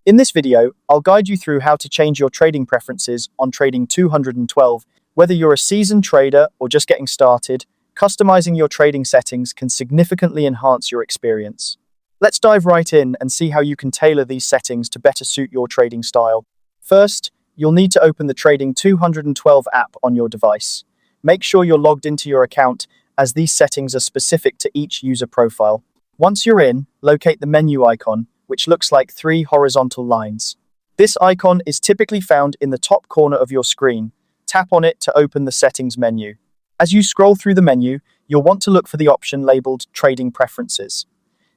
In this video, I'll guide you through how to change your trading preferences on Trading 212. Whether you're a seasoned trader or just getting started, customizing your trading settings can significantly enhance your experience. Let's dive right in and see how you can tailor these settings to better suit your trading style. First, you'll need to open the Trading 212 app on your device. Make sure you're logged into your account, as these settings are specific to each user profile. Once you're in, locate the menu icon, which looks like 3 horizontal lines. This icon is typically found in the top corner of your screen. Tap on it to open the settings menu. As you scroll through the menu, you'll want to look for the option labeled Trading Preferences.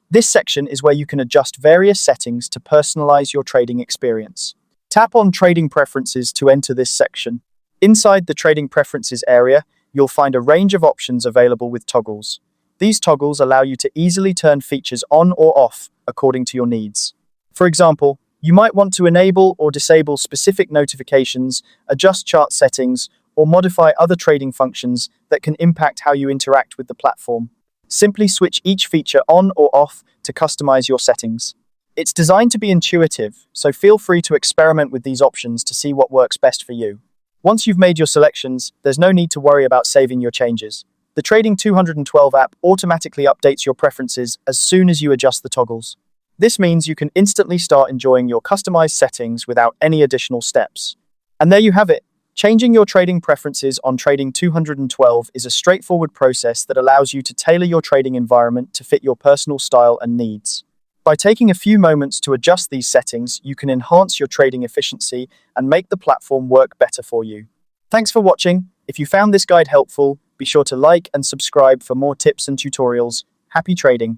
This section is where you can adjust various settings to personalize your trading experience. Tap on Trading Preferences to enter this section. Inside the Trading Preferences area, you'll find a range of options available with toggles. These toggles allow you to easily turn features on or off according to your needs. For example, you might want to enable or disable specific notifications, adjust chart settings, or modify other trading functions that can impact how you interact with the platform. Simply switch each feature on or off to customize your settings. It's designed to be intuitive, so feel free to experiment with these options to see what works best for you. Once you've made your selections, there's no need to worry about saving your changes. The Trading 212 app automatically updates your preferences as soon as you adjust the toggles. This means you can instantly start enjoying your customized settings without any additional steps. And there you have it. Changing your trading preferences on Trading 212 is a straightforward process that allows you to tailor your trading environment to fit your personal style and needs. By taking a few moments to adjust these settings, you can enhance your trading efficiency and make the platform work better for you. Thanks for watching. If you found this guide helpful, be sure to like and subscribe for more tips and tutorials. Happy trading!